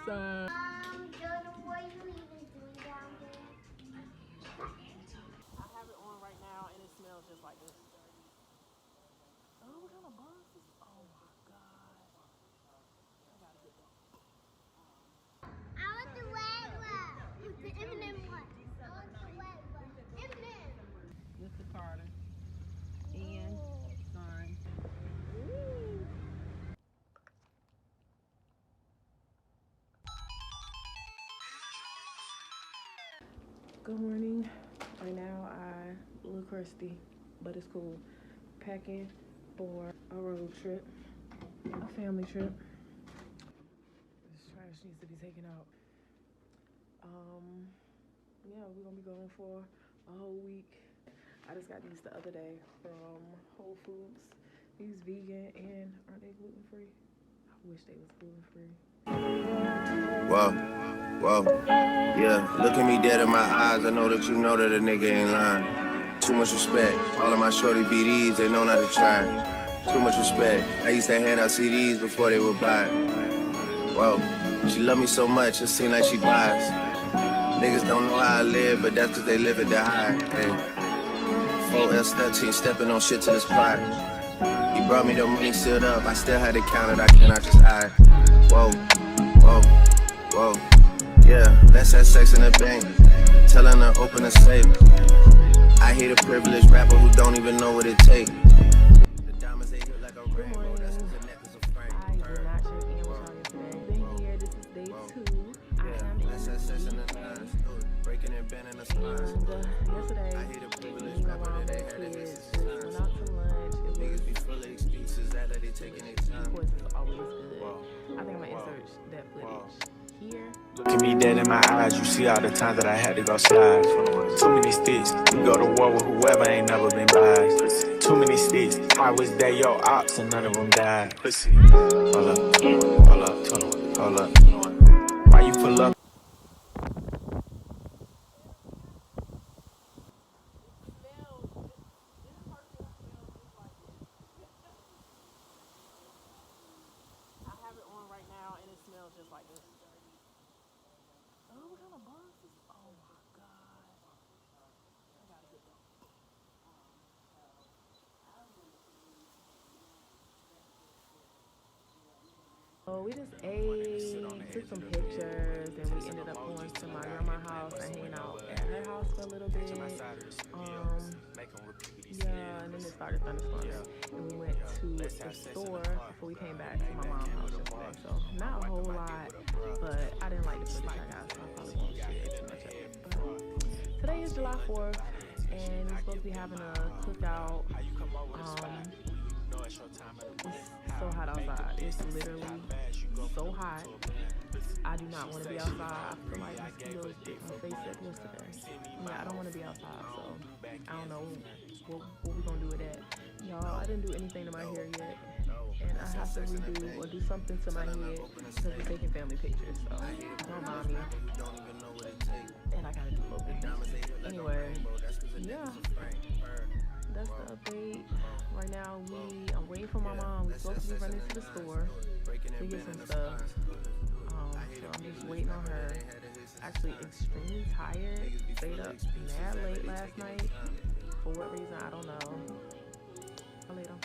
son. Jordan, what are you even doing down there? I have it on right now and it smells just like this. Oh, what kind of bugs is? Oh my god. I gotta get that. I want the red one. The M&M one. I want the red one. M&M. Mr. Carter. And son. Good morning. Right now I look crusty, but it's cool. Packing for a road trip, a family trip. This trash needs to be taken out. Yeah, we're gonna be going for a whole week. I just got these the other day from Whole Foods. These vegan and aren't they gluten free? I wish they was gluten free. Whoa, whoa, yeah. Look at me dead in my eyes. I know that you know that a nigga ain't lying. Too much respect. All of my shorty BDs, they know not to try. Too much respect. I used to hand out CDs before they would buy. Whoa, she love me so much, it seems like she buys. Niggas don't know how I live, but that's cause they live it to high. Hey. 4S13, stepping on shit to the spot. He brought me the money sealed up, I still had to count it, I cannot just hide. Whoa, whoa, whoa. Yeah, let's have sex in the bank. Telling her open a safe. I hate a privileged rapper who don't even know what it takes. The diamonds they hit like a rainbow, that's the necklace of Frank. I did not check in with y'all yesterday. Been here, this is day 2. I am in let's have sex in the nines. Breaking and bending the spines. Yesterday, I hate a privileged rapper that they had to miss his went out to lunch. It was, niggas be full of excuses, that they taking their time. of course, it's always good. I think I'm gonna insert that footage here. Look at me dead in my eyes, you see all the times that I had to go slide. Too many sticks, you go to war with whoever ain't never been biased. Too many sticks, I was there, your ops, and none of them died. Hold up, hold up, hold up. Why you pull up? I have it on right now and it smells just like this. Oh, what kind of bugs is? Oh my god. I gotta get that. Oh, we just ate, took some pictures, and we ended up going to my grandma's house and hanging out at her house for a little bit. Yeah, and then it started thunderstorming, and we went to the store before we came back to my mom's house yesterday. So not a whole lot, but I didn't like the footage I got, so I probably won't share too much of it. But today is July 4th, and we're supposed to be having a cookout. It's so hot outside. It's literally so hot. I do not want to be outside. I feel like mosquitoes bit my face up yesterday. Yeah, I don't want to be outside, so I don't know what we're going to do with that. Y'all, I didn't do anything to my hair yet, and I have to redo or do something to my head because we're taking family pictures, so don't mind me. And I got to do a little bit. Anyway, yeah, that's the update. Right now, I'm waiting for my mom. We're supposed to be running to the store to get some stuff. So I'm just waiting on her. Actually, extremely tired. Stayed up mad late last night. For what reason, I don't know. I'll later.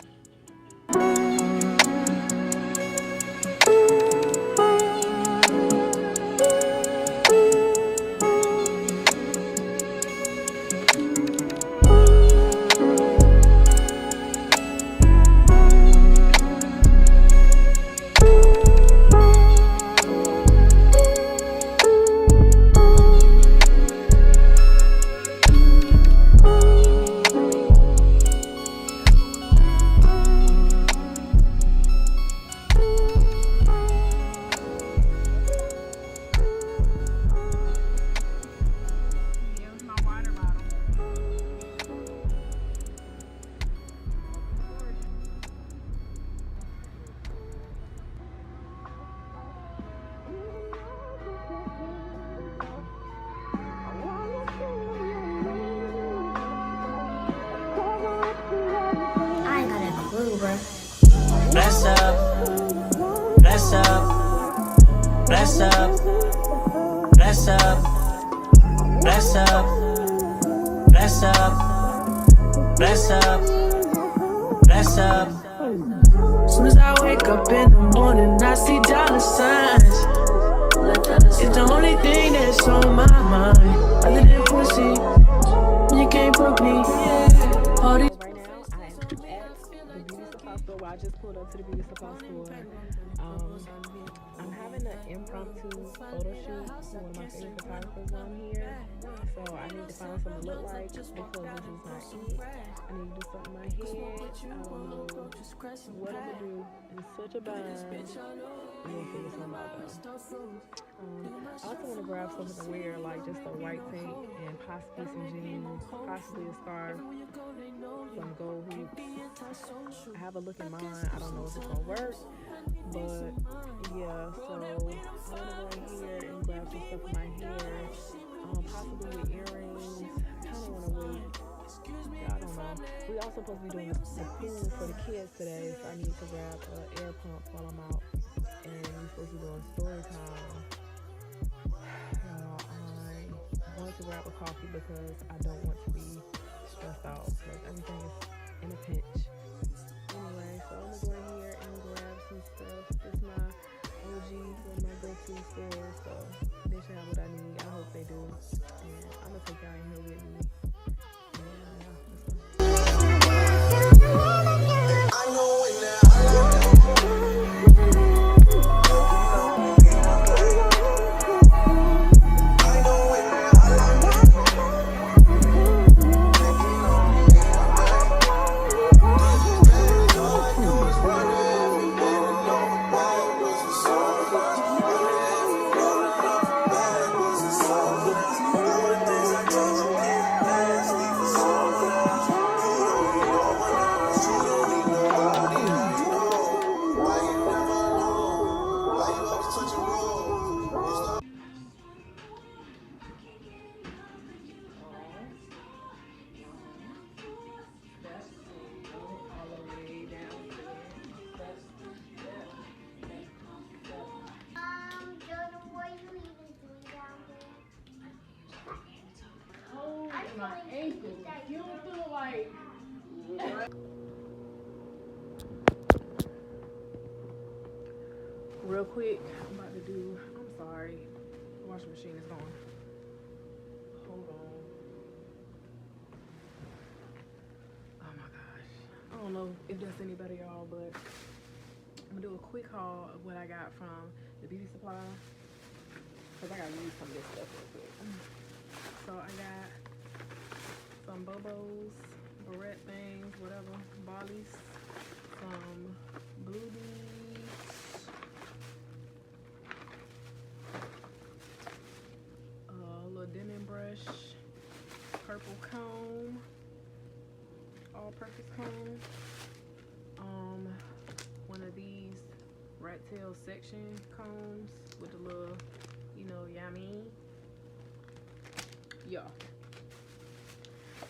Bless up, bless up, bless Bless up, bless up, bless up, bless up, bless up, bless up. Soon as I wake up in the morning, I see dollar signs. It's the only thing that's on my mind. Other than pussy, you can't put me. All these Right now, I am at the beauty supply store. Well, I just pulled up to the beauty supply store. I'm having an impromptu photo shoot with one of my favorite photographers on here. So I need to find something to look like because this is not it. I need to do something in my head. I don't know what I'm gonna do. I'm such a bind. I'm gonna figure something out though. I also want to grab something to wear, like just a white tank and possibly some jeans, possibly a scarf, some gold hoops. I have a look in mind. I don't know if it's gonna work, but yeah. So I want to go in here and grab some stuff in my hair, possibly with earrings. I kind of want to wait. I don't know. We also supposed to be doing the pool for the kids today, so I need to grab an air pump while I'm out. And we're supposed to be doing story time. I want to grab a coffee because I don't want to be stressed out. Like everything is in a pinch. Anyway, so I'm gonna go in here and grab some stuff. This is my OG, one of my go-to stores, so they should have what I need. I hope they do. And I'm gonna take y'all in here with me. Real quick, I'm about to do, I'm sorry, the washing machine is going. Hold on. Oh my gosh. I don't know if that's any better, y'all, but I'm gonna do a quick haul of what I got from the beauty supply. Because I gotta use some of this stuff real quick. So I got some Bobos, barrette things, whatever, Barleys, some Blue Bees, a little denim brush, purple comb, all-purpose comb, one of these rat tail section combs with the little, you know, yummy. Yeah.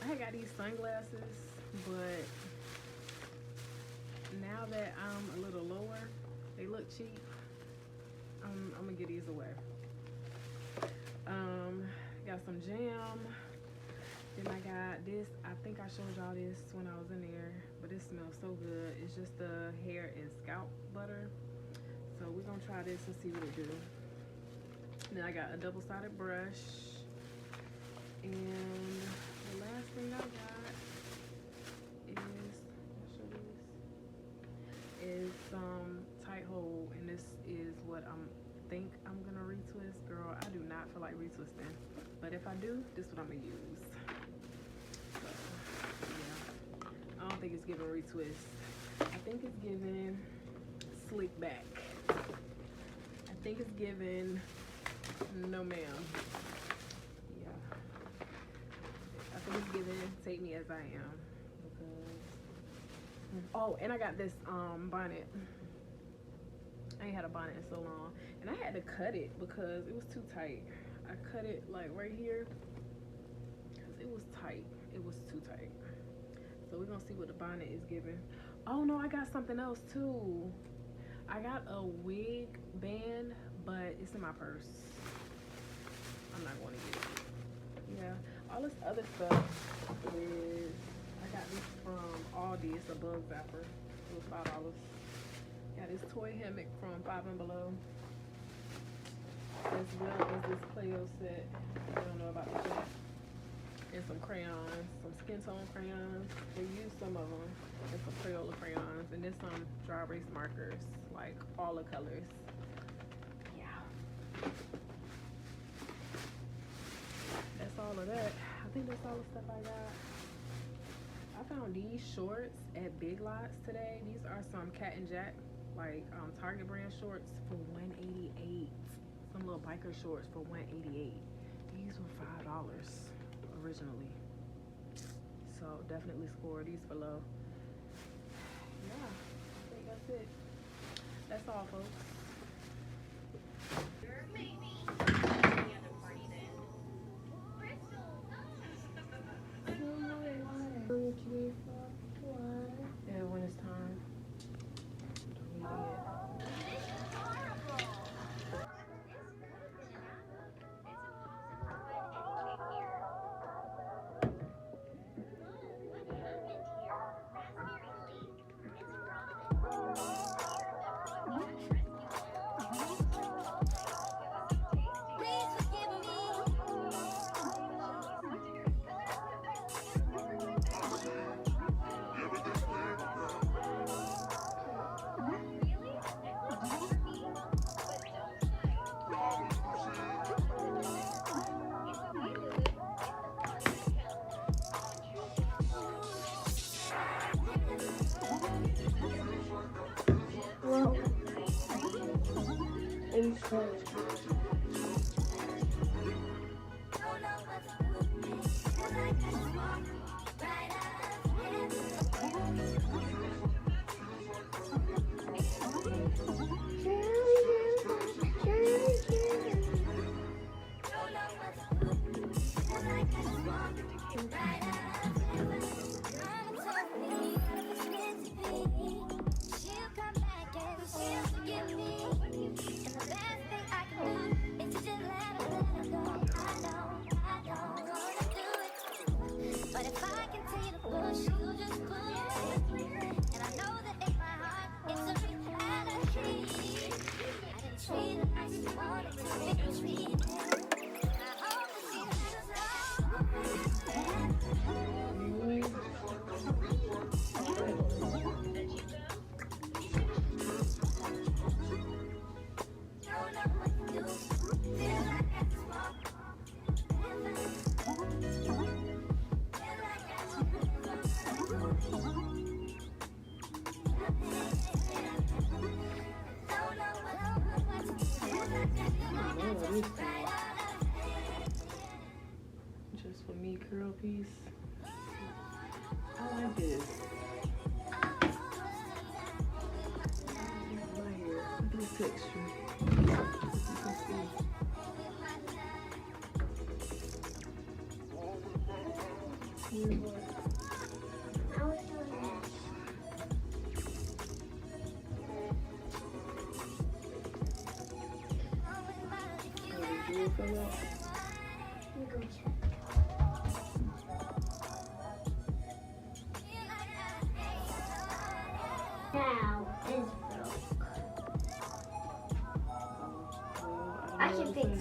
I got these sunglasses, but now that I'm a little lower, they look cheap. I'm gonna get these away. Got some jam. Then I got this. I think I showed y'all this when I was in there, but it smells so good. It's just the hair and scalp butter. So we're gonna try this and see what it do. Then I got a double-sided brush. And the last thing I got is some tight hole, and this is what I'm gonna retwist. Girl, I do not feel like retwisting, but if I do, this is what I'm gonna use. So yeah, I don't think it's giving retwist. I think it's giving slick back. I think it's giving no ma'am. I think it's giving take me as I am. Because, oh, and I got this bonnet. I ain't had a bonnet in so long, and I had to cut it because it was too tight. I cut it like right here because it was tight. It was too tight. So we're gonna see what the bonnet is giving. Oh no, I got something else too. I got a wig band but it's in my purse. I'm not going to get it. Yeah, all this other stuff is, I got this from Aldi. It's a bug zapper. It was $5. Got this toy hammock from Five and Below, as well as this Play-Doh set. I don't know about this yet. And some crayons, some skin tone crayons. They use some of them. And some Crayola crayons. And then some dry erase markers, like all the colors. Yeah. That's all of that. I think that's all the stuff I got. I found these shorts at Big Lots today. These are some Cat and Jack, like Target brand shorts for $188. Some little biker shorts for $188. These were $5 originally. So definitely score these below. Yeah, I think that's it. That's all, folks. Yeah, when it's time. Just for me, curl piece. I like this. My hair, look at this texture. You can see. Now it's broke. I can fix it.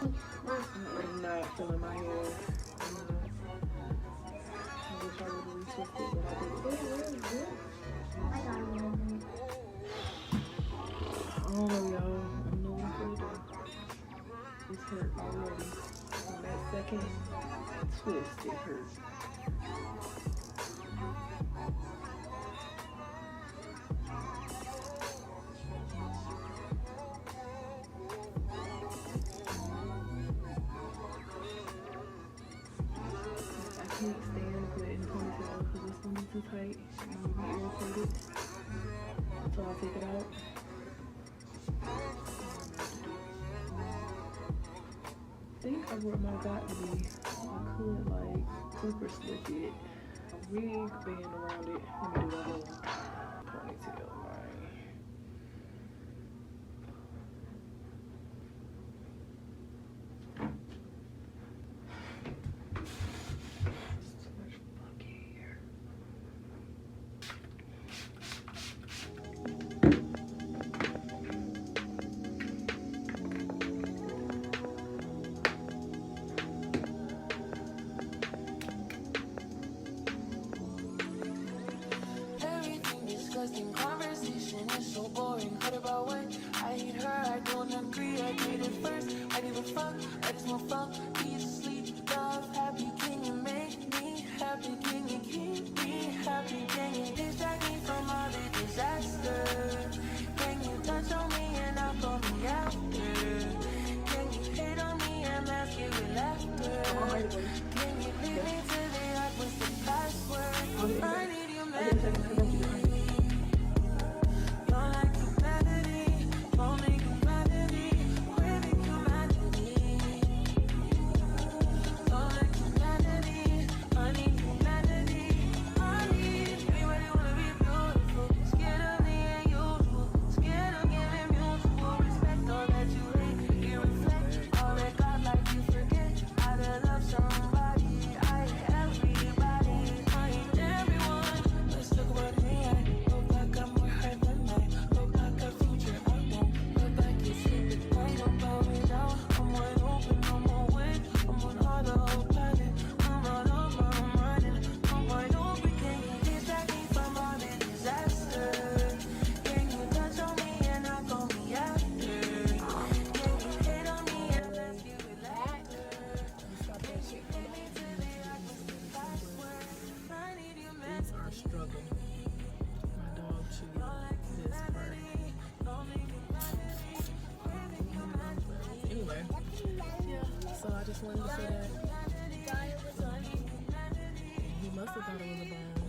I'm not feeling my hair. I wish I would have retwisted it, but I didn't. I got a little bit. I don't know, y'all. I don't know what I'm gonna do. It's hurt already. On that second twist, it hurt. I can't stand putting it in a ponytail because it's gonna be too tight. I'm gonna be irritated. So I'll take it out. I think I where my got to be. I could like super slip it. A wig band around it. Let me do a whole ponytail, right? just wanted to say that. He must have thought it was a bone.